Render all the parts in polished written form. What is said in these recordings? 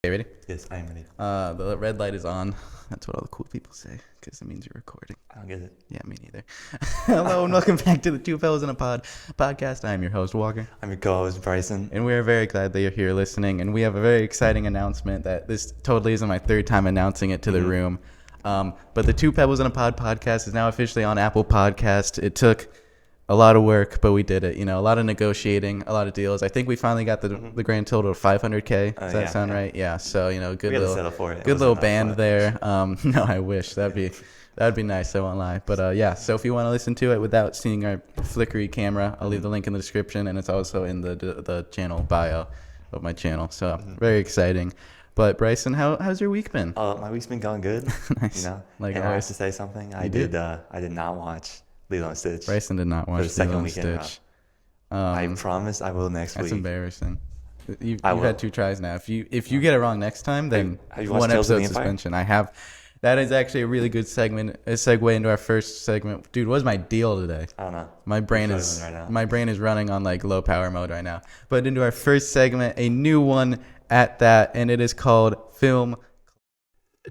Okay, ready? Yes, I am ready. The red light is on. That's what all the cool people say, because it means you're recording. I don't get it. Yeah, me neither. Hello and welcome back to the Two Fellas in a Pod podcast. I'm your host, Walker. I'm your co-host, Bryson. And we're very glad that you're here listening. And we have a very exciting announcement that this totally isn't my third time announcing it to the room. But the Two Pebbles in a Pod podcast is now officially on Apple Podcast. It took a lot of work, but we did it. You know, a lot of negotiating, a lot of deals. I think we finally got the grand total of 500K. Does that sound right? Yeah. So, you know, good little band there. No, I wish that'd be nice. I won't lie. But yeah. So if you want to listen to it without seeing our flickery camera, I'll leave the link in the description, and it's also in the channel bio of my channel. So very exciting. But Bryson, how's your week been? My week's been going good. Nice. You know, Like and I always. have to say something. I did? did not watch Lilo and Stitch. Bryson did not watch the second Lilo and weekend in a row. Stitch. I promise I will next That's week. embarrassing. You've will. had 2 tries now. If you get it wrong next time, then have you watched 1 Tales of episode the Empire? suspension. I have. That is actually a really good segue into our first segment. Dude, what's my deal today? I don't know. My brain Which is one right now? my brain is running on like low power mode right now. But into our first segment, a new one at that, and it is called Film.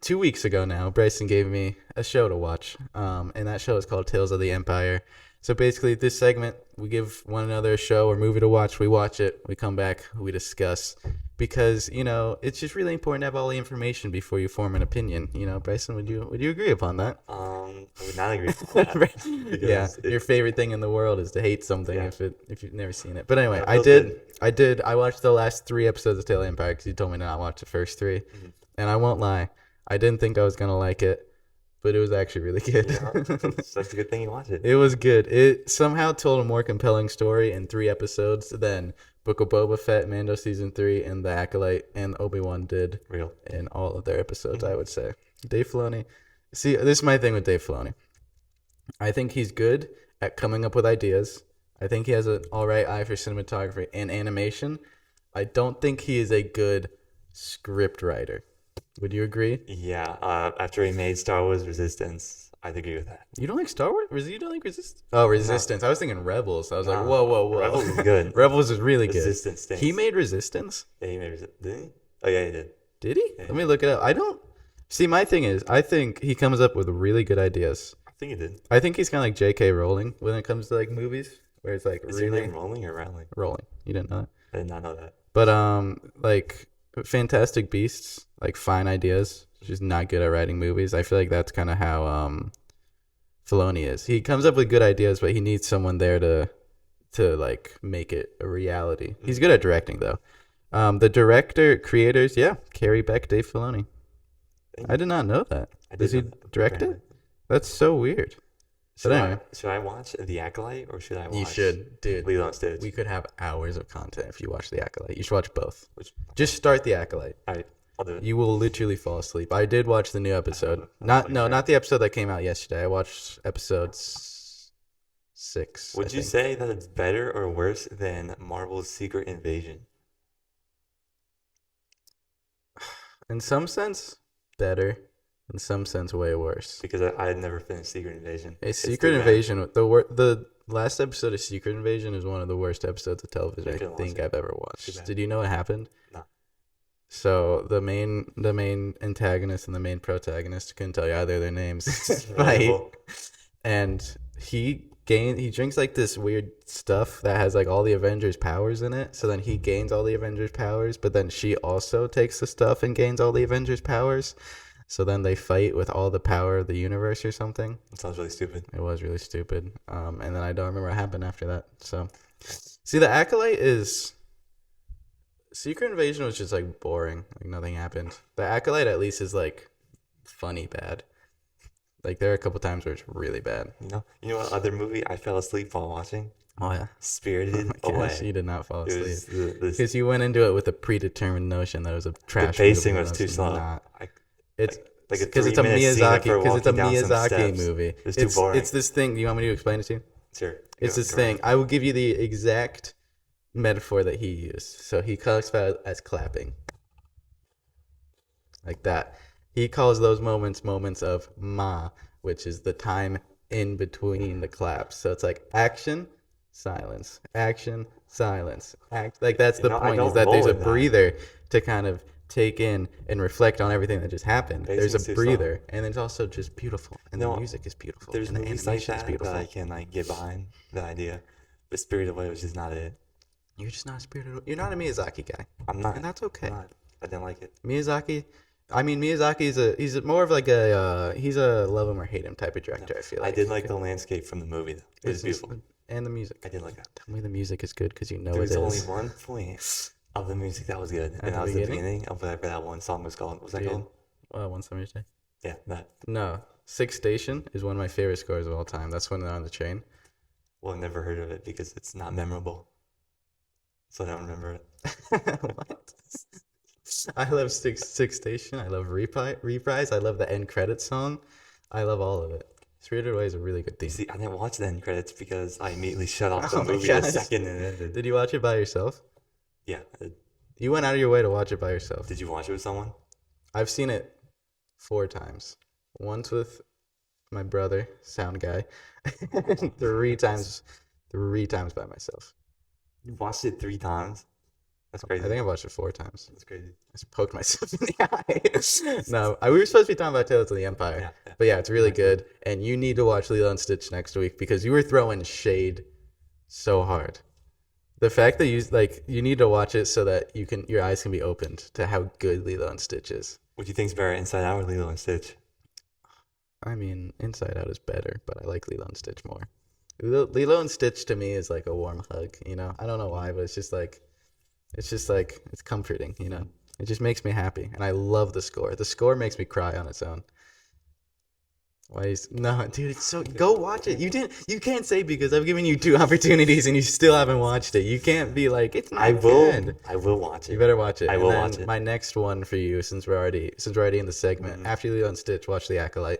2 weeks ago now, Bryson gave me a show to watch, and that show is called Tales of the Empire. So basically, this segment, we give one another a show or movie to watch. We watch it, we come back, we discuss, because you know it's just really important to have all the information before you form an opinion. You know, Bryson, would you agree upon that? I would not agree with that. Yeah, Because your favorite thing in the world is to hate something if you've never seen it. But anyway, Yeah, I watched the last 3 episodes of Tales of the Empire because you told me to not watch the first 3, and I won't lie, I didn't think I was gonna like it, but it was actually really good. that's a good thing you watch it. It was good. It somehow told a more compelling story in 3 episodes than Book of Boba Fett, Mando Season 3, and The Acolyte, and Obi-Wan did Real. in all of their episodes, I would say. Dave Filoni. See, this is my thing with Dave Filoni. I think he's good at coming up with ideas. I think he has an all right eye for cinematography and animation. I don't think he is a good script writer. Would you agree? Yeah. After he made Star Wars Resistance, I'd agree with that. You don't like Star Wars? You don't like Resistance? Oh, Resistance. I was thinking Rebels. I was like, No. whoa. Rebels is good. Rebels is really good. Resistance stinks. He made Resistance? Yeah, he made Resistance. Did he? Oh yeah, he did. Did he? Yeah. Let me look it up. I don't... See, my thing is, I think he comes up with really good ideas. I think he did. I think he's kind of like J.K. Rowling when it comes to like movies, where it's like Is your really... name Rolling or Rowling? Rowling. You didn't know that? I did not know that. But like Fantastic Beasts, like fine ideas, just not good at writing movies. I feel like that's kind of how Filoni is. He comes up with good ideas, but he needs someone there to like make it a reality. He's good at directing though. The creators, Carrie Beck, Dave Filoni. I did not know that. Does he direct it? That's so weird. But anyway, Should I watch The Acolyte or should I watch you should, dude. Lilo and Stitch? We could have hours of content if you watch The Acolyte. You should watch both. Which, Just start The Acolyte. all right, I'll do it. You will literally fall asleep. I did watch the new episode. Not the episode that came out yesterday. I watched episode 6. Would you say that it's better or worse than Marvel's Secret Invasion? In some sense, better. In some sense, way worse. Because I had never finished Secret Invasion. A It's Secret too bad. Invasion. The last episode of Secret Invasion is one of the worst episodes of television I couldn't think watch it. I've ever Too watched. bad. Did you know what happened? No. So the main antagonist and the main protagonist, couldn't tell you either of their names, fight, Relatable. and he drinks like this weird stuff that has like all the Avengers powers in it. So then he gains all the Avengers powers, but then she also takes the stuff and gains all the Avengers powers. So then they fight with all the power of the universe or something. It sounds really stupid. It was really stupid. And then I don't remember what happened after that. So, see, the Acolyte is... Secret Invasion was just, like, boring. Like, nothing happened. The Acolyte, at least, is, like, funny bad. Like, there are a couple times where it's really bad. You know what other movie I fell asleep while watching? Oh, yeah. Spirited Oh, my Away. gosh, you did not fall It asleep. was Because you went into it with a predetermined notion that it was a the trash pacing movie. was and too it's slow. not. Like It's... like a Because it's a 3-minute scene of her Miyazaki. Because it's a walking down some Miyazaki steps. movie. It's too boring. It's this thing. You want me to explain it to you? Sure. It's Go- this go thing. ahead. I will give you the exact metaphor that he used. So he calls that as clapping. Like that. He calls those moments of ma, which is the time in between the claps. So it's like action, silence, action, silence. Like that's the I point, don't is that there's roll a with that. breather to kind of take in and reflect on everything that just happened. There's Pacing's a too breather, and it's also just beautiful, and the No, music is beautiful, there's and the movies like animation is that beautiful. I can like get behind the idea, but Spirited Away was just not it. You're just not a spirited. You're not a Miyazaki guy, I'm not. and that's okay. I'm not. I didn't like it. Miyazaki, he's more of like he's a love him or hate him type of director. I feel like I did like the landscape from the movie though. It was beautiful. And the music. I did like that. Tell me the music is good because you know There's it only is. one point of the music that was good, At and the that was the beginning? beginning of whatever that one song was called. What was that Dude. called? One Summer's Day. Yeah, that. No, Sixth Station is one of my favorite scores of all time. That's when they're on the train. Well, I've never heard of it because it's not memorable, so I don't remember it. What? I love Sixth Station. I love Reprise. I love the end credits song. I love all of it. Spirited Away is a really good theme. See, I didn't watch the end credits because I immediately shut off the Oh my movie the gosh. second it ended. Did you watch it by yourself? Yeah. You went out of your way to watch it by yourself. Did you watch it with someone? I've seen it 4 times. Once with my brother, sound guy, and 3 times by myself. You watched it 3 times? That's crazy. I think I watched it 4 times. That's crazy. I just poked myself in the eye. No, we were supposed to be talking about Tales of the Empire. Yeah. But yeah, it's really good. And you need to watch Lilo and Stitch next week because you were throwing shade so hard. The fact that you need to watch it so that your eyes can be opened to how good Lilo and Stitch is. What do you think's better, Inside Out or Lilo and Stitch? I mean, Inside Out is better, but I like Lilo and Stitch more. Lilo and Stitch to me is like a warm hug, you know? I don't know why, but it's comforting, you know? It just makes me happy, and I love the score. The score makes me cry on its own. No, dude, it's so go watch it. You can't say because I've given you 2 opportunities and you still haven't watched it. You can't be like it's not good. I will watch it. You better watch it. I will watch it. My next one for you, since we're already in the segment, after Lilo and Stitch, watch The Acolyte.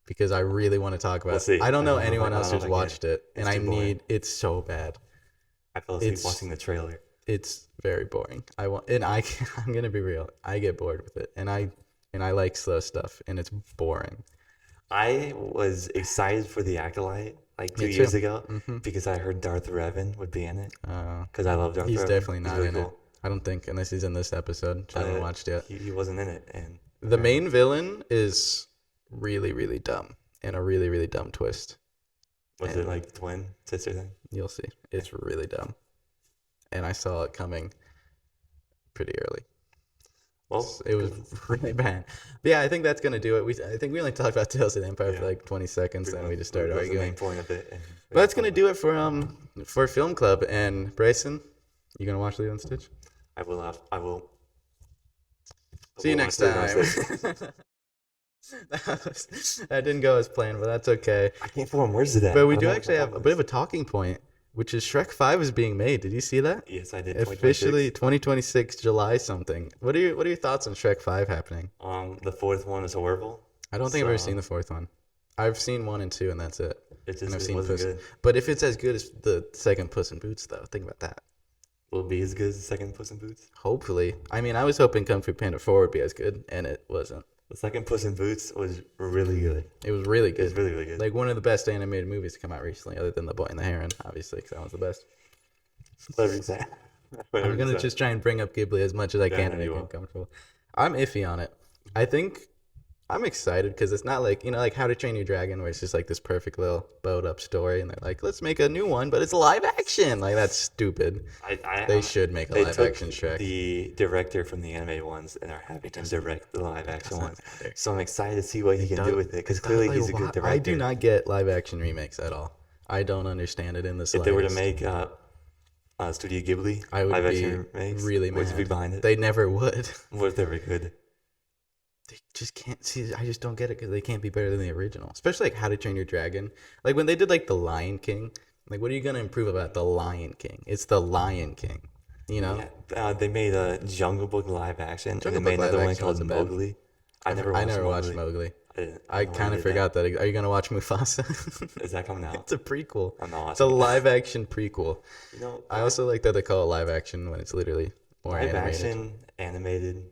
Because I really want to talk about it. I don't know anyone else who's watched it, and it's so bad. I fell asleep watching the trailer. It's very boring. I'm gonna be real. I get bored with it, and I like slow stuff, and it's boring. I was excited for The Acolyte like 2 Me too. years ago because I heard Darth Revan would be in it. Because I love Darth Revan. He's definitely not really in cool. it. I don't think, unless he's in this episode, which I haven't watched yet. He wasn't in it, and The main villain is really, really dumb, and a really, really dumb twist. was it like twin sister thing? You'll see. It's really dumb. And I saw it coming pretty early. Well, It was really bad. But yeah, I think that's going to do it. I think we only talked about Tales of the Empire for like 20 seconds, and we just started That was the main arguing. point of it. But that's going to do it for Film Club. And Bryson, you going to watch Lilo and Stitch? I will. See you next time. That didn't go as planned, but that's okay. I can't form words to that. But we I do don't know actually what have that a bit of was. a talking point, which is Shrek 5 is being made. Did you see that? Yes, I did. Officially 2026. 2026 July something. What are your thoughts on Shrek 5 happening? The 4th one is horrible. I don't think I've ever seen the 4th one. I've seen 1 and 2 and that's it. It And I've just seen wasn't Puss. good. But if it's as good as the second Puss in Boots though, think about that. Will it be as good as the second Puss in Boots? Hopefully. I mean, I was hoping Kung Fu Panda 4 would be as good and it wasn't. The second Puss in Boots was really good. It was really It was good. really, really good. Like one of the best animated movies to come out recently other than The Boy and the Heron, obviously, because that was the best. Whatever you say. Whatever I'm you going to say. just try and bring up Ghibli as much as I can to no, make you him won't. comfortable. I'm iffy on it. I think I'm excited because it's not like, like How to Train Your Dragon where it's just like this perfect little bowed up story and they're like, let's make a new one, but it's live action. Like, that's stupid. They should make a They live took action Shrek. the director from the animated ones and are having him direct the live action ones. matter. So I'm excited to see what he can do with it because clearly he's a good director. I do not get live action remakes at all. I don't understand it in the If they were to slightest. make Studio Ghibli I would live be action remakes, really would you be mad. behind it? They never would. What if they were good? They just can't see. I just don't get it because they can't be better than the original. Especially like How to Train Your Dragon. Like when they did like The Lion King. Like what are you gonna improve about The Lion King? It's The Lion King. You know. Yeah, they made a Jungle Book live action, and Jungle they made Book live another one action called wasn't bad. Mowgli. I never watched Mowgli. I know why kind they of did forgot that. Are you gonna watch Mufasa? that. Is that coming out? It's a prequel. I'm not It's a watching it. live action prequel. You know, I also like that they call it live action when it's literally more live animated. action, animated,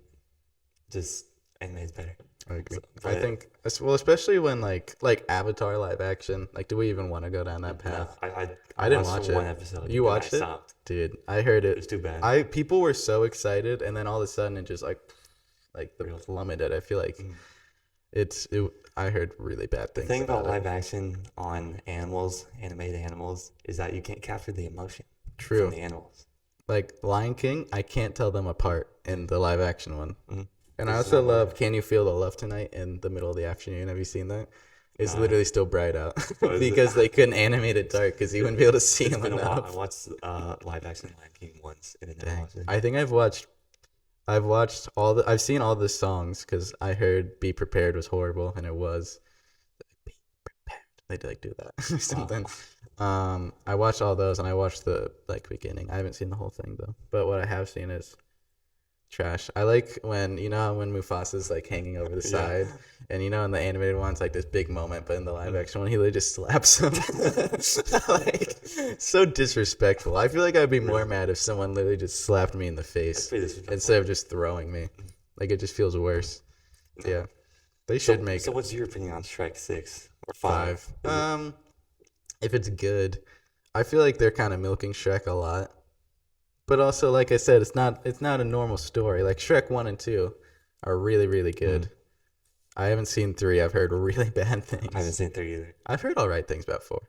just animated is better. I agree. So, I think, well, especially when like Avatar live action. Like, do we even want to go down that path? No, I didn't watched watch it. one episode. You and I watched it, stopped. dude? I heard It was it. too bad. People were so excited, and then all of a sudden it just the Real. plummeted. I feel like Mm. I heard really bad The things thing about about live action on animals, animated animals, is that you can't capture the emotion True. from the animals. Like Lion King, I can't tell them apart in the live action one. Mhm. And I It's also not love "Can You Feel the Love Tonight" in the middle of the afternoon. Have you seen that? It's No. literally still bright out Oh, is it? because they couldn't animate it dark because you wouldn't be able to see It's him been a while. I enough. watched live action Lion King once, and then never Dang. watched it. I think I've seen all the songs because I heard "Be Prepared" was horrible, and it was. Be prepared. They did do that or something. I watched all those, and I watched the beginning. I haven't seen the whole thing though, but what I have seen is trash. I like when when Mufasa's like hanging over the side, and in the animated one it's like this big moment, but in the live action one he literally just slaps him. Like so disrespectful. I feel like I'd be more mad if someone literally just slapped me in the That's face pretty disrespectful. instead of just throwing me. Like it just feels worse. Yeah, they should make So what's your opinion on Shrek 6 or 5? 5. If it's good, I feel like they're kind of milking Shrek a lot. But also, like I said, it's not a normal story. Like Shrek 1 and 2 are really, really good. I haven't seen 3. I've heard really bad things. I haven't seen 3 either. I've heard all right things about 4.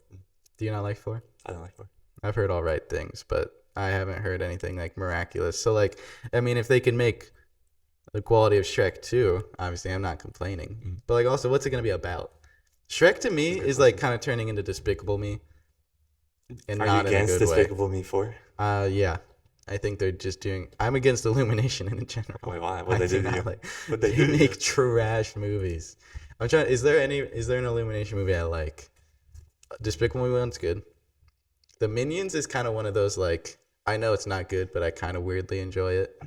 Do you not like 4? I don't like 4. I've heard all right things, but I haven't heard anything like miraculous. So like, I mean, if they can make the quality of Shrek 2, obviously I'm not complaining. But like also, what's it going to be about? Shrek to me is like kind of turning into Despicable Me. And Are not you against in a good Despicable Me 4? way. Yeah. I think they're just doing. I'm against Illumination in general. Wait, why? What they do to you? What They do to you? make trash movies. I'm trying. Is there an Illumination movie I like? Despicable Me 1's good. The Minions is kind of one of those like I know it's not good, but I kind of weirdly enjoy it.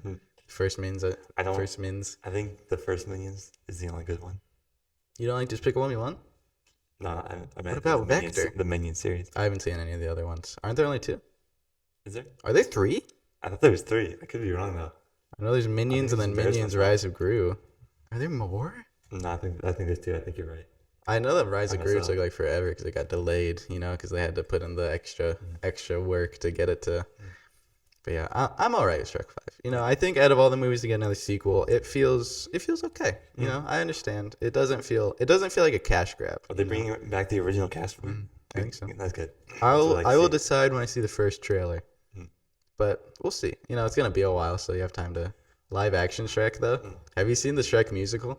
First Minions. First Minions. I think the first Minions is the only good one. You don't like Despicable Me 1? No, I meant What about the Minions, Vector? the Minion series. I haven't seen any of the other ones. Aren't there only 2? Is there? Are there 3? I thought there was 3. I could be wrong though. I know there's Minions and then there's Minions one. Rise of Gru. Are there more? No, I think there's 2. I think you're right. I know that Rise of I Gru messed took up. like forever because it got delayed, because they had to put in the extra work to get it to. But yeah, I'm all right with Shrek 5. I think out of all the movies to get another sequel, it feels okay. I understand. It doesn't feel like a cash grab. Are they bringing back the original cast? I think so. That's good. I will see. decide when I see the first trailer. But we'll see. It's gonna be a while, so you have time to. Live action Shrek though. Have you seen the Shrek musical?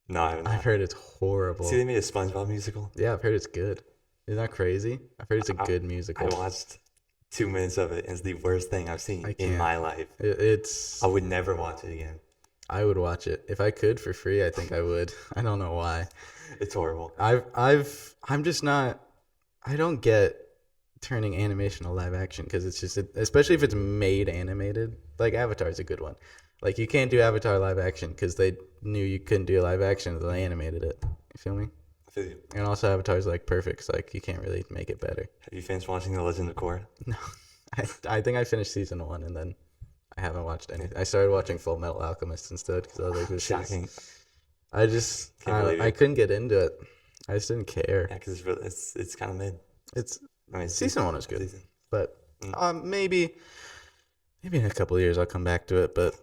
No, I haven't. I've heard it's horrible. See, they made a SpongeBob musical. Yeah, I've heard it's good. Isn't that crazy? I've heard it's a good musical. I watched 2 minutes of it, and it's the worst thing I've seen in can't. my life. It's. I would never watch it again. I would watch it if I could for free. I think I would. I don't know why. It's horrible. I'm just not. I don't get turning animation to live action because it's just, especially if it's made animated. Like Avatar is a good one. Like you can't do Avatar live action because they knew you couldn't do live action, so they animated it. You feel me? I feel you. And also Avatar's like perfect. So like you can't really make it better. Have you finished watching The Legend of Korra? No, I think I finished season 1 and then I haven't watched anything. I started watching Full Metal Alchemist instead because I was like, this is- Shocking. I just Can't believe I it. couldn't get into it. I just didn't care. Yeah, because it's kind of mid. I mean, Season 1 is good, season. but maybe in a couple of years I'll come back to it. But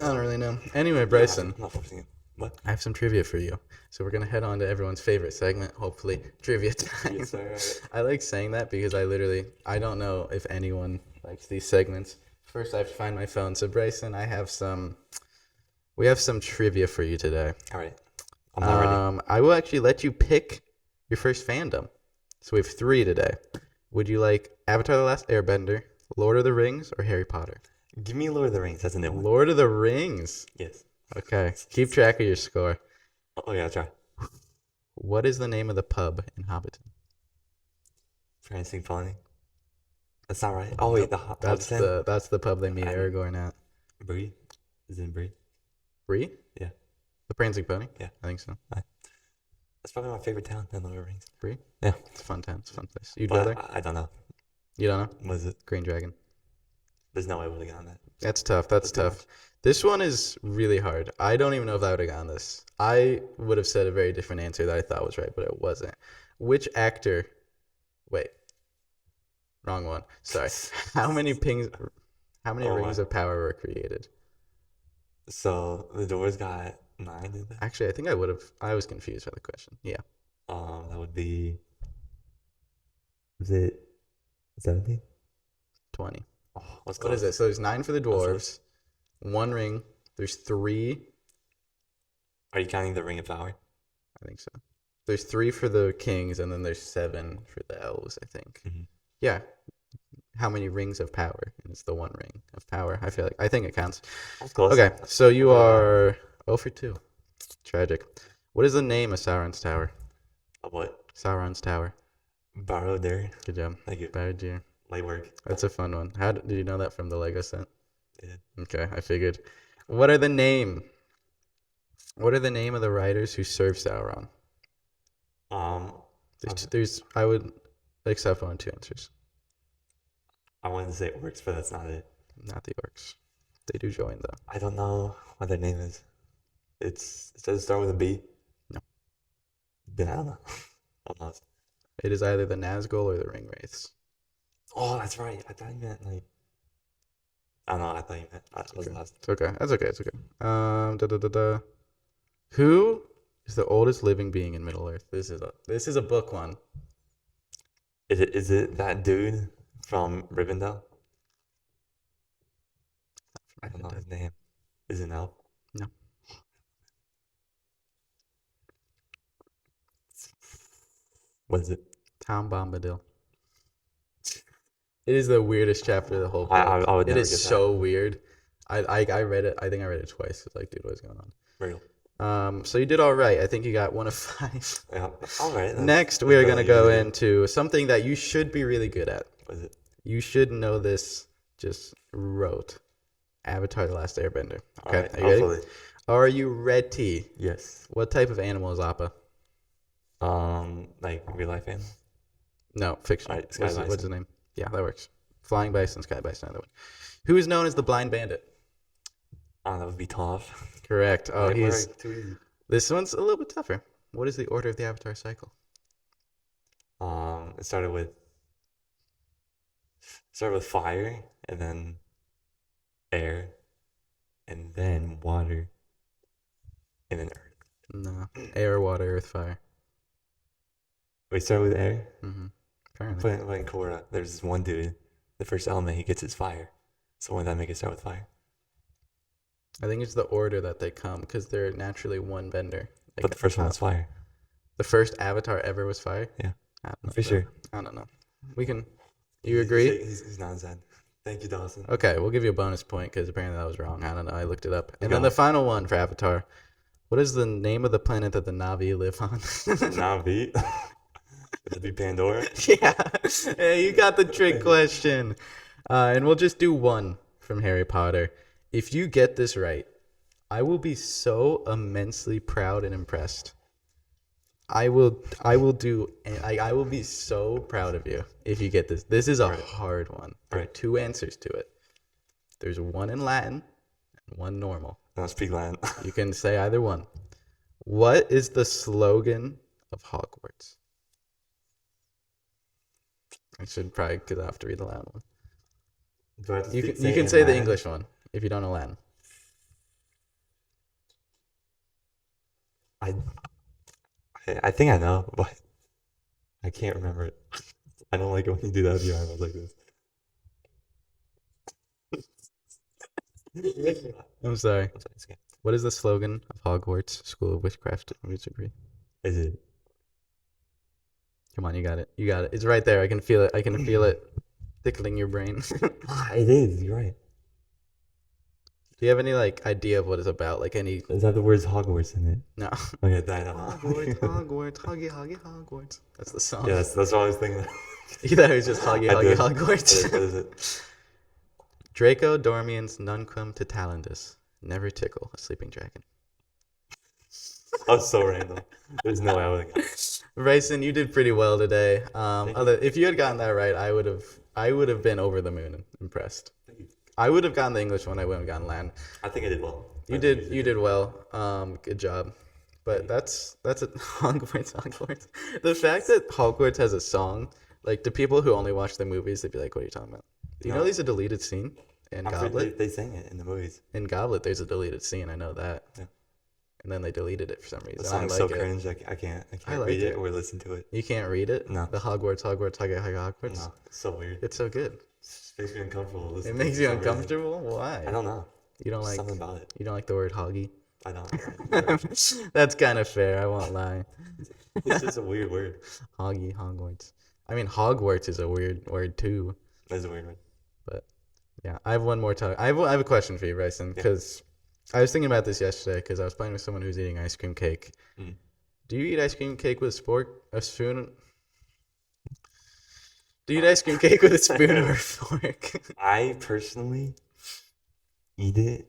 I don't really know. Anyway, Bryson, I'm not forcing it. What? I have some trivia for you. So we're gonna head on to everyone's favorite segment, hopefully trivia time. Yes, sir. I like saying that because I don't know if anyone likes these segments. First, I have to find my phone. So Bryson, we have some trivia for you today. All right. I'm not ready. I will actually let you pick your first fandom. So we have 3 today. Would you like Avatar: The Last Airbender, Lord of the Rings, or Harry Potter? Give me Lord of the Rings. That's a new one. Lord of the Rings. Yes. Okay. Keep track of your score. Oh, yeah, I'll try. What is the name of the pub in Hobbiton? Prancing Pony. That's not right. Oh, wait. That's the pub they meet Aragorn at. Bree? Is it Bree? Bree? Yeah. The Prancing Pony? Yeah. I think so. That's probably my favorite town in Lord of the Rings. Bree? Yeah. It's a fun town. It's a fun place. You'd But go there? I don't know. You don't know? What is it? Green Dragon. There's no way I would have gotten that. That's tough. That's tough. This one is really hard. I don't even know if I would have gotten this. I would have said a very different answer that I thought was right, but it wasn't. Which actor? Wait, wrong one. Sorry. How many pings? How many Oh, rings my. of power were created? So the doors got 9, did they? Actually, I think I would have. I was confused by the question. Yeah, That would be. Was it 17? 20. Oh, let's What is it? So there's 9 for the That's dwarves, 1 ring. There's 3. Are you counting the ring of power? I think so. There's 3 for the kings, and then there's 7 for the elves, I think. Mhm. Yeah. How many rings of power? And it's the 1 ring of power. I think it counts. That's close. Okay, so you are 0 for 2. Tragic. What is the name of Sauron's tower? What? Sauron's tower. Borrowed there. Good job. Thank you. Bad dear. Light work. That's a fun one. How did you know that from the Lego set? Yeah. Okay, I figured. What are the name? What are the name of the writers who serve Sauron? I would accept 1 or 2 answers. I wanted to say orcs, but that's not it. Not the orcs. They do join though. I don't know what their name is. It does start with a B. No. Then I don't know. I'm lost. It is either the Nazgul or the Ringwraiths. Oh, that's right. I thought you meant like. I don't know. I thought you meant. I was Okay. lost. It's okay. That's okay. It's okay. Who is the oldest living being in Middle Earth? This is a book one. Is it that dude from Rivendell? I don't know his name. Is it an elf? No. What is it? Tom Bombadil. It is the weirdest chapter of the whole book. I would It never is get so weird. I read it. I think I read it twice. It's like, dude, what's going on? Real. So you did all right. I think you got 1 of 5. Yeah. All right. Next, we are going to go easy. into something that you should be really good at. What is it? You should know this. Just wrote Avatar: The Last Airbender. Okay, All right, are you ready? hopefully. Are you ready? Yes. What type of animal is Appa? Like real life animal. No, fiction. All right, Sky What's Bison. his name? Yeah, that works. Flying Bison, Sky Bison, another one. Who is known as the Blind Bandit? That would be Toph. Correct. Oh, Light he's. work, too easy. This one's a little bit tougher. What is the order of the Avatar cycle? It started with fire, and then air, and then water, and then earth. No, air, water, earth, fire. We started with air. Mm-hmm. Apparently. Playing Korra, there's this one dude. The first element he gets is fire. So wouldn't that make it start with fire? I think it's the order that they come because they're naturally one bender. But the first one was fire. The first Avatar ever was fire? Yeah. I don't know, For sure. I don't know. We can. You agree? He's not sad. Thank you, Dawson. Okay, we'll give you a bonus point because apparently that was wrong. I don't know. I looked it up. And Okay. then the final one for Avatar. What is the name of the planet that the Na'vi live on? Navi. Would it be Pandora? Yeah. Hey, you got the trick question. And we'll just do one from Harry Potter. If you get this right, I will be so immensely proud and impressed. I will be so proud of you if you get this. This is a hard one. There are 2 answers to it. There's one in Latin and one normal. I don't speak Latin. You can say either one. What is the slogan of Hogwarts? I should probably, because I have to read the Latin one. Do I have to You say can it say in the Latin? English one if you don't know Latin. I think I know, but I can't remember it. I don't like it when you do that with your eyeballs like this. I'm sorry. It's okay. What is the slogan of Hogwarts School of Witchcraft and Wizardry? Is it? Come on, you got it. You got it. It's right there. I can feel it. I can feel it tickling your brain. It is. You're right. Do you have any idea of what it's about? Like any? Does it have the words Hogwarts in it? No. Okay, I know. Hogwarts, Hogwarts. That's the song. Yeah, that's what I was thinking. You thought it was just I did. Hogwarts. What is it? Draco Dormiens Nunquam Tatalendus. Never tickle a sleeping dragon. That was so random. There's no way I would have gotten it. Bryson, you did pretty well today. Thank you. If you had gotten that right, I would have been over the moon and impressed. Thank you. I would have gotten the English one. I wouldn't have gotten Latin. I think I did well. You did well. Good job. But that's it. Hogwarts. The fact that Hogwarts has a song, like the people who only watch the movies, they'd be like, "What are you talking about?" Do you know there's a deleted scene in Goblet? They sang it in the movies. In Goblet, there's a deleted scene. I know that. Yeah. And then they deleted it for some reason. The song's so cringe. I can't read it or listen to it. You can't read it? No. The Hogwarts. No, it's so weird. It's so good. It makes me uncomfortable. It makes you uncomfortable? Why? I don't know. You don't like something about it. You don't like the word hoggy? I don't. That's kind of fair. I won't lie. It's just a weird word. Hogwarts. I mean, Hogwarts is a weird word too. That's a weird word. But yeah, I have one more time. I have a question for you, Bryson, because I was thinking about this yesterday because I was playing with someone who's eating ice cream cake. Mm. Do you eat ice cream cake with a spoon? Do you eat ice cream cake with a spoon or a fork? I personally eat it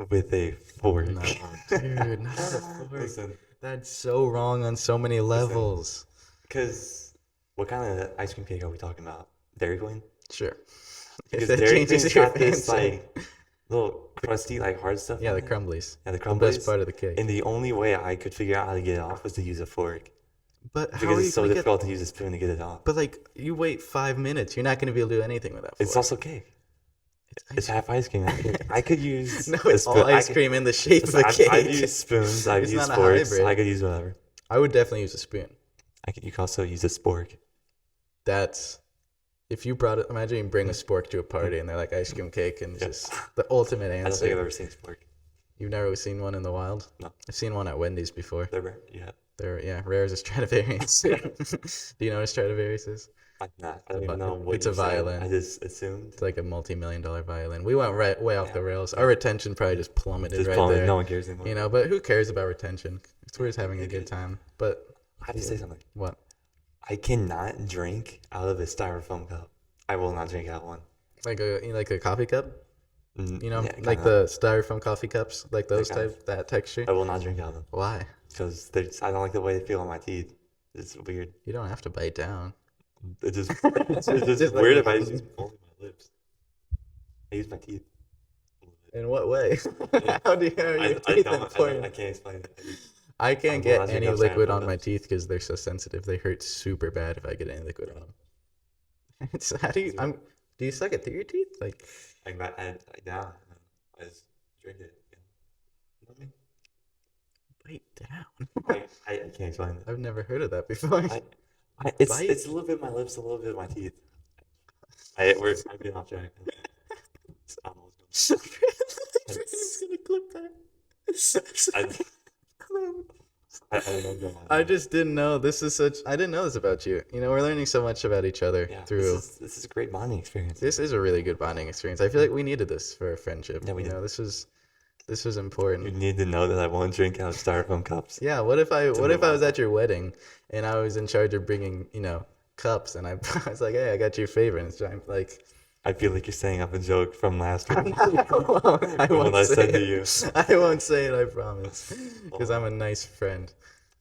with a fork. No, dude, not a fork. Listen, that's so wrong on so many levels. Because what kind of ice cream cake are we talking about? Dairy Queen? Sure. Because Dairy Queen's got this like little crusty, like hard stuff. Yeah, the crumblies. Yeah, the crumblies. The best part of the cake. And the only way I could figure out how to get it off was to use a fork. But because it's so difficult to use a spoon to get it off. But like, you wait 5 minutes, you're not going to be able to do anything with that fork. It's also cake. It's half ice cream. I could use no, it's all ice cream in the shape of a cake. I've used spoons. I've used forks. I could use whatever. I would definitely use a spoon. You could also use a spork. That's if you brought it. Imagine you bring a spork to a party and they're like ice cream cake and just the ultimate answer. I don't think I've ever seen a spork. You've never seen one in the wild? No. I've seen one at Wendy's before. They're rare. Yeah. They're rare as a Stradivarius. Do you know what a Stradivarius is? I'm not. I don't even know what it's a violin. I just assumed. It's like a multi-million-dollar violin. We went way off the rails. Our retention probably just plummeted there. No one cares anymore. You know, but who cares about retention? We're just having a good time. But I have to say something. What? I cannot drink out of a styrofoam cup. I will not drink out of one. Like a coffee cup? You know, yeah, like the styrofoam coffee cups, like those that texture. I will not drink out of them. Why? Because I don't like the way they feel on my teeth. It's weird. You don't have to bite down. It's just weird if I use only my lips. I use my teeth. In what way? How do you I can't explain it. I can't get any liquid on my teeth because they're so sensitive. They hurt super bad if I get any liquid on them. How do you? Do you suck it through your teeth? Like I just drink it. You know what I mean? Bite down. I can't explain it. I've never heard of that before. It's a little bit of my lips, a little bit of my teeth. We're getting off track. I'm gonna clip that. I don't know. I just didn't know I didn't know this about you. You know, we're learning so much about each other through. This is a great bonding experience. This is a really good bonding experience. I feel like we needed this for our friendship. Yeah, we did. This was important. You need to know that I won't drink out of styrofoam cups. Yeah. What if I was at your wedding and I was in charge of bringing cups and I was like, hey, I got your favorite. And so I'm like. I feel like you're saying up a joke from last week. I won't say it, I promise. Because I'm a nice friend.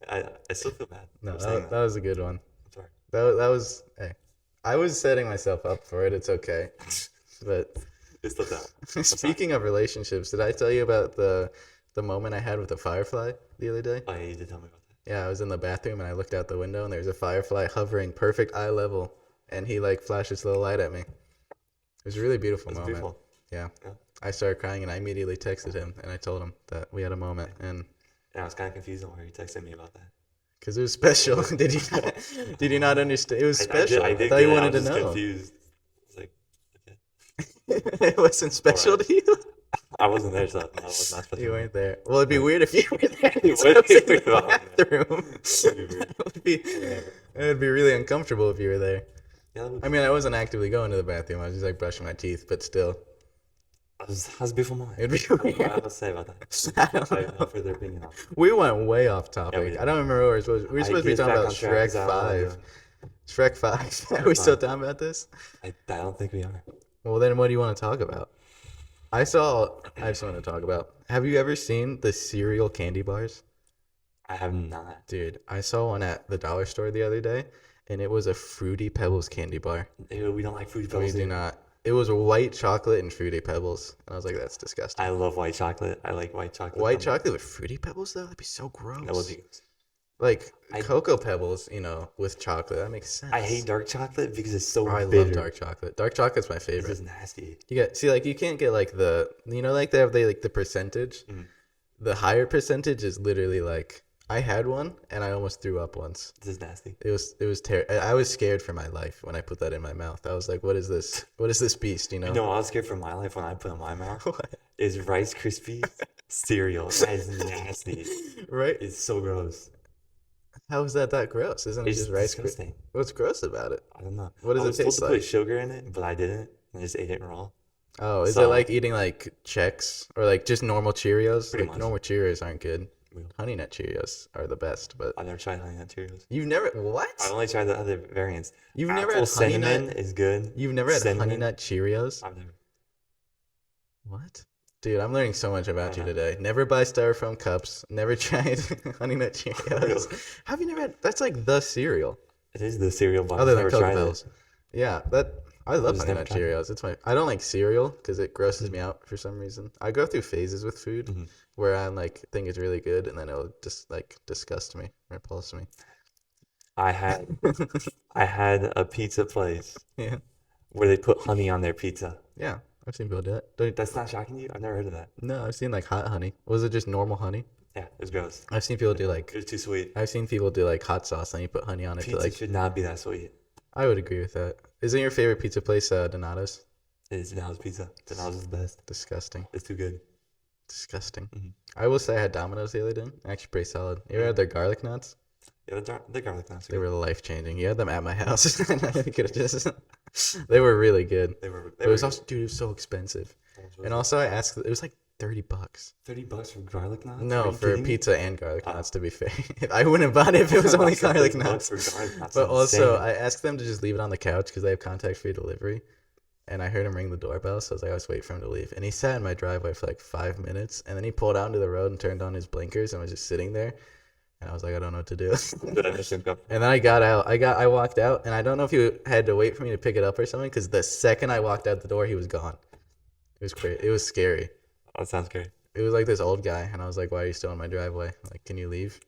I still feel bad. No, that was a good one. I'm sorry. That was, hey, I was setting myself up for it. It's okay. But it's still down. Speaking of relationships, did I tell you about the moment I had with a firefly the other day? Oh, yeah, you did tell me about that. Yeah, I was in the bathroom and I looked out the window and there's a firefly hovering perfect eye level. And he flashes a little light at me. It was a really beautiful moment. Beautiful. Yeah. I started crying and I immediately texted him and I told him that we had a moment. And I was kind of confused on why you texted me about that. Because it was special. Did you not understand? It was special. I thought you wanted to know. Confused. I was like, okay. It wasn't special to you? I wasn't there, so no, it was not special. You weren't there. Well, it'd be weird if you were there. It would be weird. It would be really uncomfortable if you were there. Yeah, I mean, I wasn't actively going to the bathroom. I was just brushing my teeth, but still. How's a beautiful moment? It'd be weird. I have to say about that. I have no further opinion on it. We went way off topic. Yeah, I don't remember what we were supposed to be. We were supposed to be talking about Shrek 5. Shrek 5. Are we still talking about this? I don't think we are. Well, then what do you want to talk about? I just want to talk about. Have you ever seen the cereal candy bars? I have not. Dude, I saw one at the dollar store the other day, and it was a Fruity Pebbles candy bar. Ew, we don't like Fruity Pebbles. We do not. It was white chocolate and Fruity Pebbles, and I was like, that's disgusting. I love white chocolate. I like white chocolate. White chocolate with Fruity Pebbles though, that'd be so That would gross. be. Like I Cocoa Pebbles, with chocolate, that makes sense. I hate dark chocolate because it's so Oh, I bitter. love dark chocolate. Dark chocolate's my This favorite. is nasty. You can't get like like they have the percentage. Mm. The higher percentage is literally like I had one and I almost threw up once. This is nasty. It was terrible. I was scared for my life when I put that in my mouth. I was like, what is this? What is this beast? You know what I was scared for my life when I put it in my mouth? What? Is Rice Krispies cereal. That is nasty. Right? It's so gross. How is that gross? Isn't it It's just Rice Krispies? disgusting. What's gross about it? I don't know. What does I it was told taste to like? put sugar in it, but I didn't. I just ate it raw. Oh, is it So- like eating like Chex or like just normal Cheerios? Pretty Like much. normal Cheerios aren't good. Real. Honey Nut Cheerios are the best, but I've never tried Honey Nut Cheerios. you've never what? I've only tried the other variants. You've never Apple had Honey cinnamon Nut? is good. You've never had Honey Cinnamon. Nut Cheerios? I've never. What? Dude, I'm learning so much about you Uh-huh. today. Never buy styrofoam cups. Never tried Honey Nut Cheerios. Have you never had? That's like the cereal. It is the cereal, but Other I've than never Cocoa tried Pebbles. it. Yeah, I love just Honey never Nut tried it. Cheerios. It's I don't like cereal because it grosses me out for some reason. I go through phases with food Mhm. where I'm like think it's really good and then it'll just like disgust me, repulse me. I had a pizza place Yeah. where they put honey on their pizza. Yeah, I've seen people do it. Don't, That's not shocking to you? I've never heard of that. no, I've seen like hot honey. Was it just normal honey? Yeah, it was gross. I've seen people do It like was too sweet. I've seen people do like hot sauce and you put honey on it to Pizza like. should not be that sweet. I would agree with that. Isn't your favorite pizza place Donato's? It is Denal's pizza. Denal's is the best. Disgusting. It's too good. Disgusting. Mhm. I will say I had Domino's the other day. Actually, pretty solid. You ever had their garlic nuts? Yeah, the garlic nuts. They were life changing. You had them at my house. And I could have just. They were really good. They were. But it was also, dude, it was so expensive. And also, I asked. It was like $30. $30 for garlic nuts? Are No, you for kidding me? pizza and garlic Oh. nuts. To be fair, I wouldn't have bought it if it was only Also, garlic $30 nuts. for garlic nuts. But also, insane. I asked them to just leave it on the couch because they have contact-free delivery. And I heard him ring the doorbell, so I was like, I was waiting for him to leave. And he sat in my driveway for like 5 minutes, and then he pulled out into the road and turned on his blinkers and was just sitting there. And I was like, I don't know what to do. Did I miss him? And then I got out. I walked out, and I don't know if he had to wait for me to pick it up or something, because the second I walked out the door, he was gone. It was crazy. It was scary. Oh, that sounds great. It was like this old guy, and I was like, why are you still in my driveway? Like, can you leave?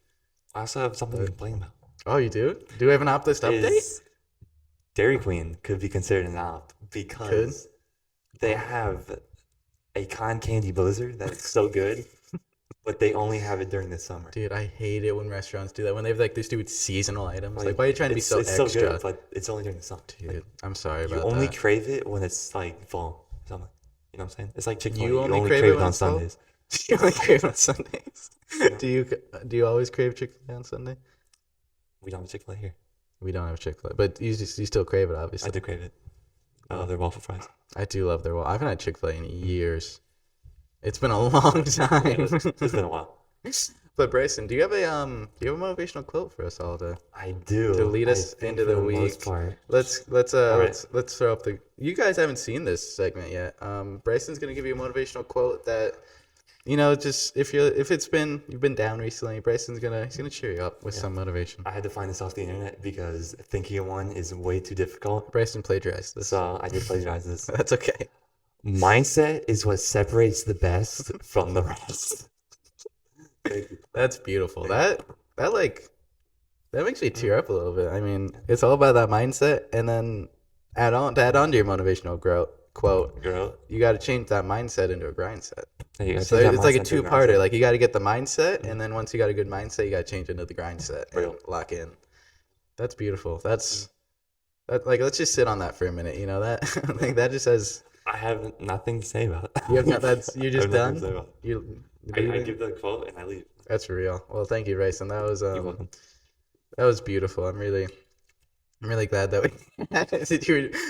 I also have something to complain about. Oh, you do? Do we have an op list update? Is Dairy Queen could be considered an op because they have a cotton candy blizzard that's so good, but they only have it during the summer. Dude, I hate it when restaurants do that. When they have like these stupid seasonal items. Like, why are you trying to be it's so it's extra? so good, but it's only during the summer. Dude, Like, I'm sorry you about only that. crave it when it's like fall. Something. You know what I'm saying? It's like Chick-fil-A. You You only only crave crave it it when on it's fall? Sundays. You only crave on Sundays. Do you always crave Chick-fil-A on Sunday? We don't have Chick-fil-A here. We don't have Chick-fil-A, but you still crave it, obviously. I do crave it. I love their waffle fries. I do love their. I haven't had Chick-fil-A in years. It's been a long time. It's been a while. But Bryson, do you have a motivational quote for us all to Do. lead us I think into for the most week? part. let's All right. let's throw up the. You guys haven't seen this segment yet. Bryson's gonna give you a motivational quote that, just if you've been down recently, Bryson's gonna cheer you up with some motivation. I had to find this off the internet because thinking of one is way too difficult. Bryson plagiarized this. So I did plagiarize this. That's okay. Mindset is what separates the best from the rest. Thank you. That's beautiful. That makes me tear up a little bit. I mean, it's all about that mindset, and then add on to your motivational quote. Girl. You got to change that mindset into a grind set. Hey, you gotta So take that it's like a mindset to a two-parter. mindset. Like you got to get the mindset, and then once you got a good mindset, you got to change into the grind set and Real. lock in. That's beautiful. That like let's just sit on that for a minute. You know that like that just says I have nothing to say about it. you have not, that's you're I just have nothing to say done. about it. You I leaving? give the quote and I leave. That's real. Well, thank you, Rayson. That was You're welcome. that was beautiful. I'm really glad that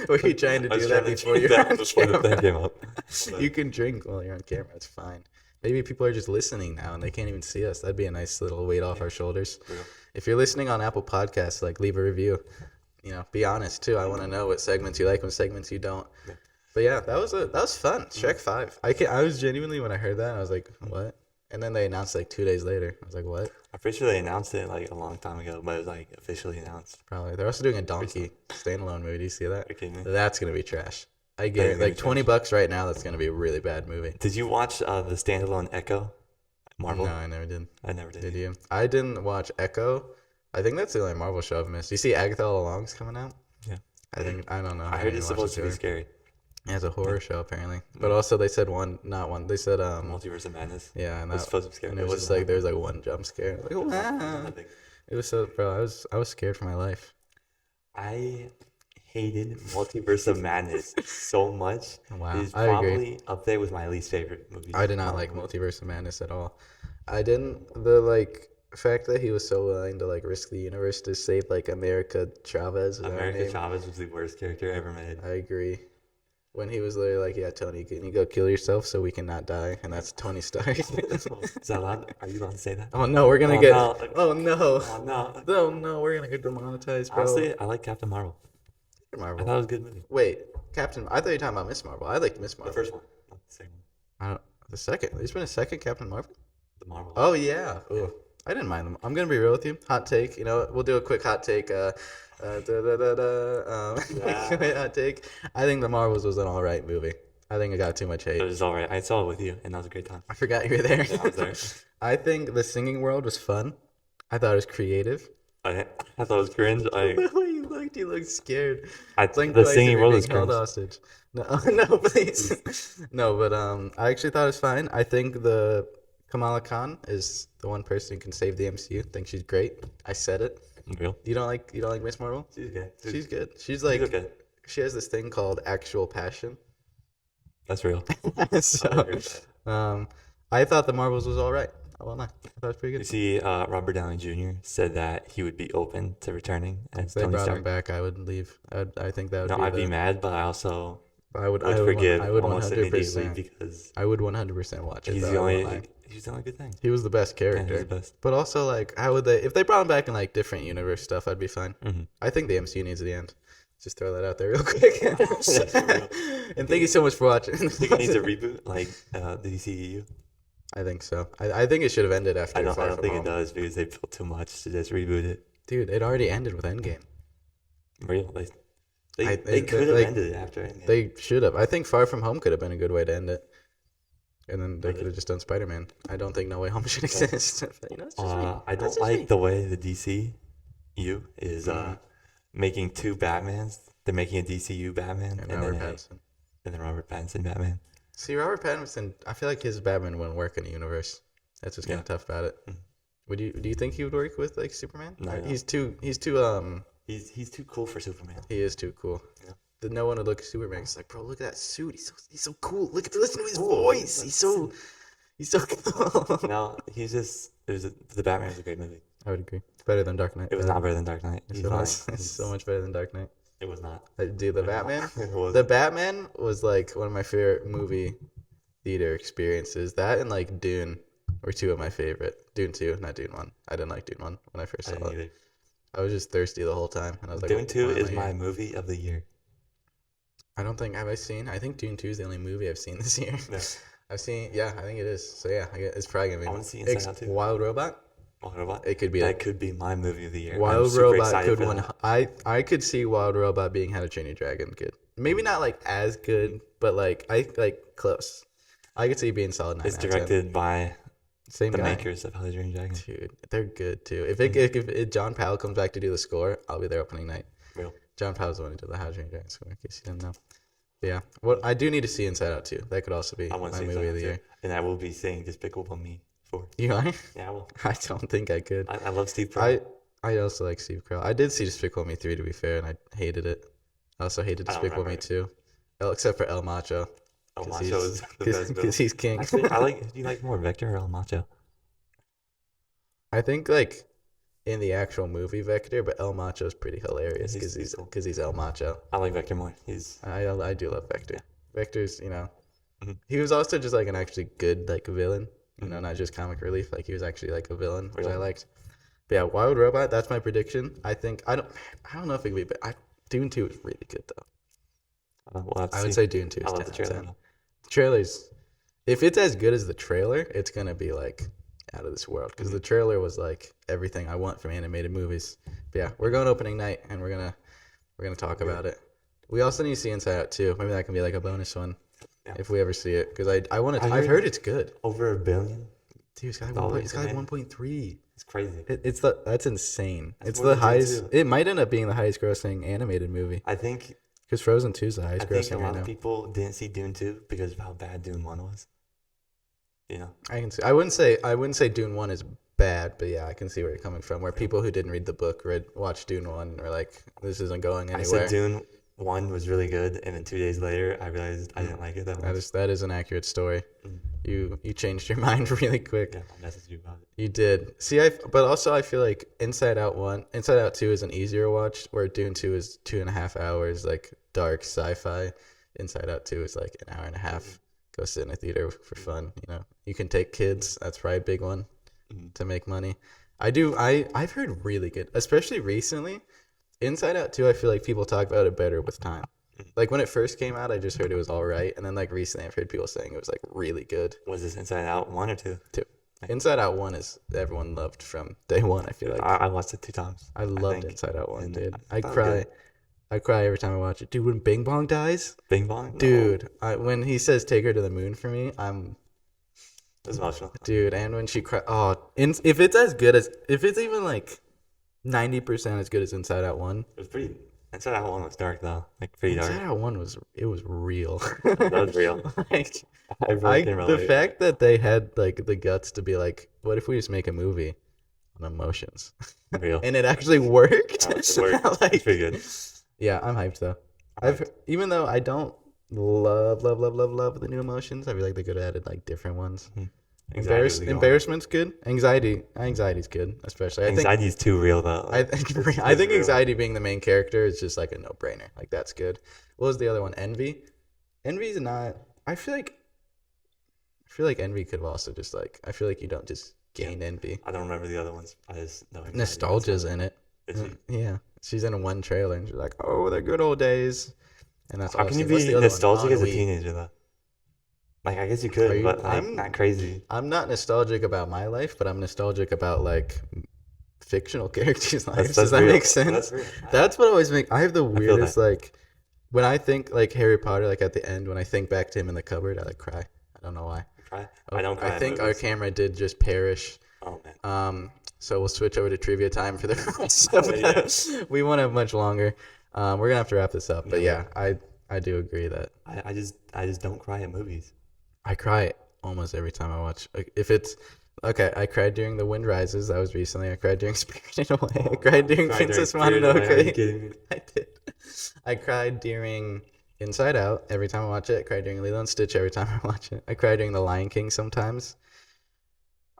were you trying to I was do that trying to before change you're that on before the thing camera? came up. You can drink while you're on camera. It's fine. Maybe people are just listening now and they can't even see us. That'd be a nice little weight off our shoulders. Real. If you're listening on Apple Podcasts, like leave a review. Be honest too. I want to know what segments you like, what segments you don't. Yeah. But yeah, that was fun. Shrek 5. I was genuinely, when I heard that, I was like, what? And then they announced like 2 days later. I was like, what? I'm pretty sure they announced it like a long time ago, but it was like officially announced. Probably. They're also doing a Donkey standalone movie. Do you see that? Are you kidding me? That's gonna be trash. I get it. Like $20 right now, that's gonna be a really bad movie. Did you watch the standalone Echo? Marvel? No, I never did. I never did. Did you? I didn't watch Echo. I think that's the only Marvel show I've missed. You see Agatha All Along's coming out? Yeah. I don't know. I heard it's supposed to be scary. Yeah, it's a horror show apparently. But also they said they said Multiverse of Madness. Yeah, and it's supposed to be scary. And it was just like there was like one jump scare. Like, wow. It was so, bro. I was scared for my life. I hated Multiverse of Madness so much. Wow, It is I agree. probably up there with my least favorite movie. I did not like Multiverse of Madness at all. I didn't the fact that he was so willing to like risk the universe to save like America Chavez. America Chavez was the worst character ever made. I agree. When he was literally like, "Yeah, Tony, can you go kill yourself so we can not die?" And that's Tony Stark. Is that allowed? Are you allowed to say that? Oh no, we're gonna get. No. Oh no. Oh no. No, no, we're gonna get demonetized, bro. Honestly, I like Captain Marvel. Marvel. I thought it was a good movie. Wait, Captain. I thought you were talking about Miss Marvel. I liked Miss Marvel. The first one, not the second one. The second. There's been a second Captain Marvel. The Marvel. Oh yeah. Ooh. I didn't mind them. I'm gonna be real with you. Hot take. You know, we'll do a quick hot take. Hot take. I think the Marvels was an alright movie. I think it got too much hate. It was alright. I saw it with you, and that was a great time. I forgot you were there. Yeah, I was there. I think the singing world was fun. I thought it was creative. I thought it was cringe. The way you looked scared. The singing world was held cringe. hostage. No, no, please. No, but I actually thought it was fine. I think the Kamala Khan is the one person who can save the MCU. I think she's great. I said it. Real? You don't like Miss Marvel? She's good. She's good. She's like okay. She has this thing called actual passion. That's real. So, I thought the Marvels was all right. I won't lie. I thought it was pretty You good. see, Robert Downey Jr. said that he would be open to returning as If they Tony brought Stark. him back, I would leave. I think that would No, be I'd be mad, but I also I would forgive I would almost 100%. immediately because I would 100% watch it. he's though, the I won't only lie. he's the only good thing. He was the best Yeah, character. he's the best. But also, like, how would they? If they brought him back in like different universe stuff, I'd be fine. Mm-hmm. I think the MCU needs the end. Just throw that out there real quick. And thank you so much for watching. I think it needs a reboot, like the DCEU. I think so. I think it should have ended after. I don't Far From think Home. it does because they built too much to just reboot it. Dude, it already ended with Endgame. Real, I they think could that, have like, ended it after Endgame. They should have. I think Far From Home could have been a good way to end it. And then they could have just done Spider-Man. I don't think No Way Home should exist. You know, it's just me. I That's don't just like me. the way the DCU is making two Batmans. They're making a DCU Batman And and Robert then Pattinson. and then Robert Pattinson Batman. See, Robert Pattinson, I feel like his Batman wouldn't work in a universe. That's what's kind of tough about it. Do you think he would work with like Superman? No, I don't. He's too He's too cool for Superman. he is too cool. Yeah. No one would look at Superman. It's like, bro, look at that suit. He's so cool. Listen to his voice. He's so cool. No, the Batman was a great movie. I would agree. It's better than Dark Knight. It was not better than Dark Knight. It's He's so lying. much, it's so much better than Dark Knight. It was not. Dude, the Batman. It was. The Batman was like one of my favorite movie theater experiences. That and like Dune were two of my favorite. Dune 2, not Dune 1. I didn't like Dune 1 when I first I saw didn't it. either. I was just thirsty the whole time, and I was like, Dune 2 why am is I my here? movie of the year. I don't think I think Dune 2 is the only movie I've seen this year. No. I think it is. So yeah, it's probably gonna be. I wanna see Inside Out 2. Wild Robot. It could be. That could be my movie of the year. I'm Wild super Robot excited could for one. that. I could see Wild Robot being How to Train Your Dragon good. Maybe not like as good, but like close. I could see it being solid 9 It's out of 10. directed by Same the guy. makers of How to Train Your Dragon. Dude, they're good too. If John Powell comes back to do the score, I'll be there opening night. Real. John Powell's the one who did the How to Train Your Dragon score, in case you didn't know. But yeah, what I do need to see Inside Out too. That could also be I want my to see movie of the Inside Out year. 2. And I will be seeing Despicable Me 4. You are? Yeah, I will. I don't think I could. I love Steve Carell. I also like Steve Carell. I did see Despicable Me 3 to be fair, and I hated it. I also hated I don't Despicable Me remember 2, except for El Macho. El 'cause Macho is the best villain. Because he's king. Actually, do you like more Vector or El Macho? I think like in the actual movie Vector, but El Macho is pretty hilarious He's because cool. he's El Macho. I like Vector more. I do love Vector. Yeah. Vector's, Mhm. he was also just like an actually good like villain, Mhm. not just comic relief. Like he was actually like a villain, which I Really? liked. But yeah, Wild Robot. That's my prediction. I think I don't know if it could be, but Dune 2 is really good though. We'll have to I would see. say Dune 2 is I 10 love the out of trailer. 10. The trailer's, if it's as good as the trailer, it's gonna be like out of this world because the trailer was like everything I want from animated movies. But yeah, we're going opening night and we're gonna talk about it. We also need to see Inside Out too. Maybe that can be like a bonus one Yeah. if we ever see it. Because I want to. I I've heard heard it's good. over $1 billion. Dude, it's got Dollars it's got like in it. 1.3. It's crazy. That's insane. That's It's more the than Dune highest. 2. It might end up being the highest grossing animated movie. I think Because Frozen 2 is the highest I think a grossing right lot now. of people didn't see Dune 2 because of how bad Dune 1 was. You know, I can see. I wouldn't say Dune 1 is bad, but yeah, I can see where you're coming from. Where people who didn't read the book watched Dune 1 and were like, this isn't going I anywhere. said Dune 1 was really good, and then 2 days later, I realized I didn't like it that much. That is an accurate story. Mm. You changed your mind really quick. Yeah, I messaged you about it. You did. See, but also I feel like Inside Out 2 is an easier watch, where Dune 2 is 2.5 hours, like dark sci-fi. Inside Out 2 is like an hour and a half. Go sit in a theater for fun. You know, you can take kids. That's probably a big one to make money. I've heard really good, especially recently. Inside Out 2, I feel like people talk about it better with time. Like when it first came out, I just heard it was all right, and then like recently, I've heard people saying it was like really good. Was this Inside Out 1 or 2? 2. Inside Out 1 is everyone loved from day one. I feel like I watched it 2 times. I loved think. Inside Out 1, And dude. I I thought it was cry. good. I cry every time I watch it, dude. When Bing Bong dies, Bing Bong? No. dude. When he says "Take her to the moon" for me, It was emotional. dude. And when she cry, if it's as good as, if it's even like 90% as good as Inside Out 1. It was pretty. Inside Out 1 was dark, though. Like, pretty dark. Inside Out 1 was real. That was real. Like, I really can relate. the fact that they had like the guts to be like, what if we just make a movie on emotions, Real. and it actually worked. It worked. Like, It's pretty good. yeah, I'm hyped though. Even though I don't love the new emotions, I feel like they could have added like different ones. Anxiety was a good one. Embarrassment's good. Anxiety's good, especially. Anxiety is too real, though. I think real. anxiety being the main character is just like a no-brainer. Like that's good. What was the other one? Envy. Envy's not. I feel like envy could have also just like. I feel like you don't just gain envy. I don't remember the other ones. I just know anxiety. Nostalgia's in it. Is she? Yeah, she's in one trailer and she's like, "Oh, the good old days." And that's How can you awesome. What's be the other one? nostalgic as a Ennui. teenager, though? Like, I guess you Are could, you- but like, I'm- not crazy. I'm not nostalgic about my life, but I'm nostalgic about like fictional characters' lives. Does that real. make sense? That's real. That's what always makes. I have the feel weirdest that. like when I think like Harry Potter, like at the end when I think back to him in the cupboard, I like cry. I don't know why. Cry? I don't cry. I in think our movies. camera did just perish. Oh man. So we'll switch over to trivia time for the rest of the. We won't have much longer. We're gonna have to wrap this up, but yeah, I do agree that I just don't cry at movies. I cry almost every time I watch. Like, if it's okay, I cried during The Wind Rises. That was recently. I cried during Spirited Away. I cried during Princess Spirited Away. Are you Mononoke. kidding me? I did. I cried during Inside Out every time I watch it. I cried during Lilo and Stitch every time I watch it. I cry during The Lion King sometimes.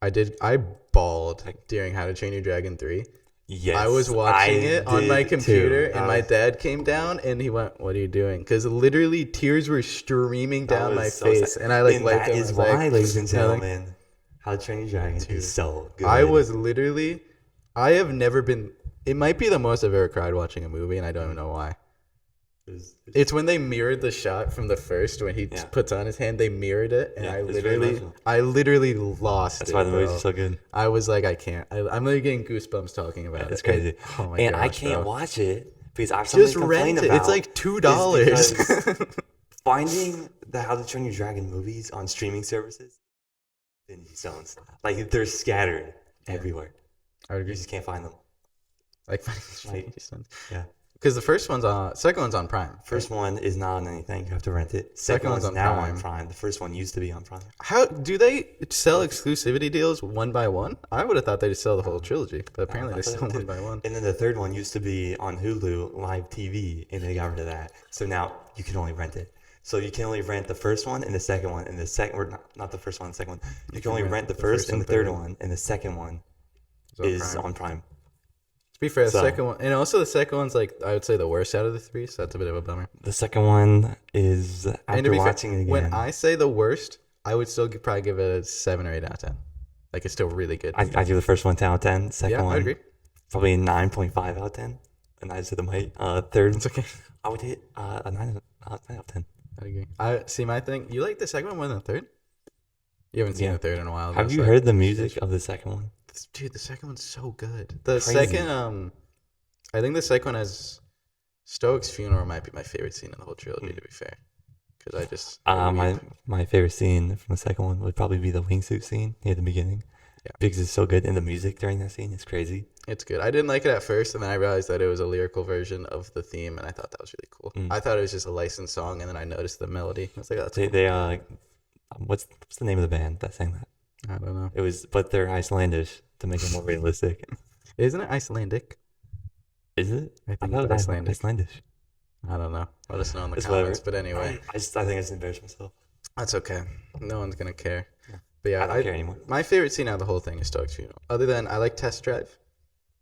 I bawled during How to Train Your Dragon 3. Yes. I was watching it on my did computer, too. and my dad came down, and he went, "What are you doing?" Because literally tears were streaming down my was so face, sad. and I like And wiped that them. is I was why, like, ladies and nothing. gentlemen, How to Train Your Dragon is so good. I was literally, I have never been. It might be the most I've ever cried watching a movie, and I don't even know why. It's when they mirrored the shot from the first when he puts on his hand. They mirrored it, and Yeah, I it's very literally, emotional. lost. That's it, why the movies bro. are so good. I was like, I can't. I'm literally getting goosebumps talking about it. It's crazy. Oh my And I gosh, can't bro. watch it because I have something Just to complain rent it. about. It's like $2. Finding the How to Train Your Dragon movies on streaming services, in zones, like they're scattered everywhere. I would You agree. just can't find them. Like, Yeah. because the second one's on Prime. First one is not on anything. You have to rent it. Second Second one's one's on now Prime. on Prime. The first one used to be on Prime. How do they sell exclusivity deals one by one? I would have thought they'd sell the whole trilogy, but apparently they sell one by one. And then the third one used to be on Hulu Live TV, and they got rid of that. So now you can only rent it. So you can only rent the first one and the second one, and the second, or not the first one, the second one. You can only rent the first and the third one, and the second one is on Prime. To be fair, the So- second one, and also the second one's like I would say the worst out of the three, so that's a bit of a bummer. The second one is And to after be fair, watching it again. when I say the worst, I would still probably give it a 7 or 8 out of 10. Like it's still really good. I give the first one 10 out of 10. Second Yeah, one, I agree. probably a 9.5 out of 10. And I said the might. Third, It's okay. I would hit a 9 out of 10. I agree. I see my thing. You like the second one more than the third? You haven't seen Yeah. the third in a while. Have though, you so- heard the music of the second one? Dude, the second one's so good. The Crazy. second, I think the second one has Stoics' funeral might be my favorite scene in the whole trilogy, to be fair. Because I my favorite scene from the second one would probably be the wingsuit scene near the beginning. Yeah. Because it's so good, and the music during that scene is crazy. It's good. I didn't like it at first, and then I realized that it was a lyrical version of the theme, and I thought that was really cool. I thought it was just a licensed song, and then I noticed the melody. I was like, oh, that's cool. What's the name of the band that sang that? I don't know. It was, but they're Icelandish to make it more realistic. Isn't it Icelandic? Is it? I think thought it's it was Icelandish. I don't know. Let us know in the It's comments. whatever. But anyway, I think I just embarrassed myself. that's okay. No one's gonna care. Yeah. But yeah, I don't care anymore. My favorite scene out of the whole thing is Stoics' funeral. Other than I like Test Drive,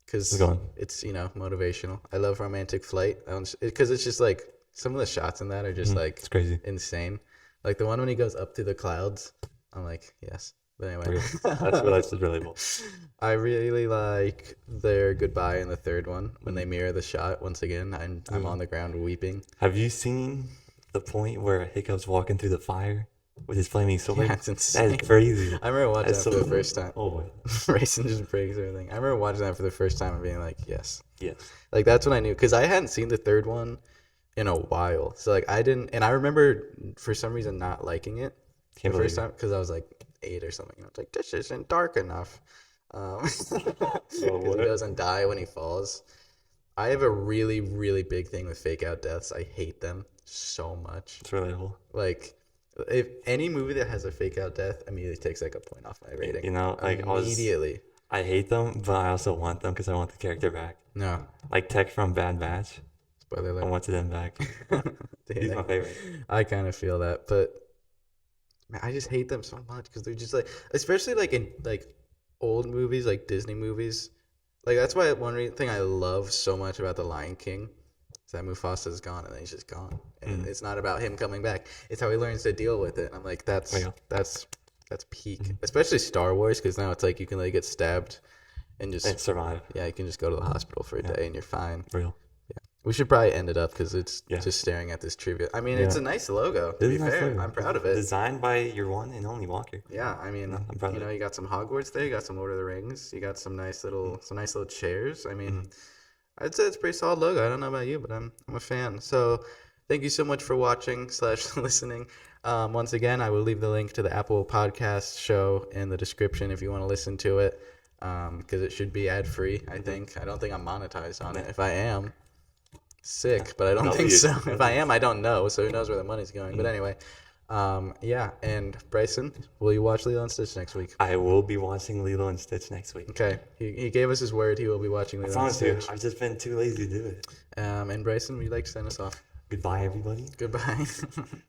because it's motivational. I love Romantic Flight because it's just like some of the shots in that are just like it's crazy, insane. Like the one when he goes up to the clouds. I'm like, yes. But anyway, that's relatable. I really like their goodbye in the third one when they mirror the shot once again. I'm on the ground weeping. Have you seen the point where Hiccup's walking through the fire with his flaming sword? Yeah, it's insane. That's crazy. I remember watching that for the first time. Oh, Racing just breaks everything. I remember watching that for the first time and being like, yes. Yes. Like that's when I knew, because I hadn't seen the third one in a while. So like I didn't, and I remember for some reason not liking it the first time because I was like 8 or something. I was like, this isn't dark enough. Because he doesn't die when he falls. I have a really, really big thing with fake out deaths. I hate them so much. It's relatable. Like, if any movie that has a fake out death immediately takes like a point off my rating. You know, like immediately. I hate them, but I also want them because I want the character back. No. Like Tech from Bad Batch. Spoiler alert. I wanted them back. He's my favorite. I kind of feel that, but man, I just hate them so much because they're just like, especially like in like old movies, like Disney movies. Like that's why one thing I love so much about The Lion King is that Mufasa's gone and then he's just gone, and it's not about him coming back. It's how he learns to deal with it. And I'm like, that's peak, especially Star Wars, because now it's like you can like get stabbed and just survive. Yeah, you can just go to the hospital for a day and you're fine. Real. We should probably end it up because it's just staring at this trivia. I mean, it's a nice logo. To be fair, I'm proud of it. Designed by your one and only Walker. Yeah, I mean, I'm proud of it. You got some Hogwarts there. You got some Lord of the Rings. You got some nice little chairs. I mean, I'd say it's a pretty solid logo. I don't know about you, but I'm a fan. So, thank you so much for watching / listening. Once again, I will leave the link to the Apple Podcast show in the description if you want to listen to it, because it should be ad free. I think. I don't think I'm monetized on it. If I am. Sick, but I don't think so. If I am, I don't know. So who knows where the money's going? But anyway, yeah. And Bryson, will you watch Lilo and Stitch next week? I will be watching Lilo and Stitch next week. Okay. He gave us his word. He will be watching Lilo and Stitch. I've just been too lazy to do it. And Bryson, would you like to send us off? Goodbye, everybody. Goodbye.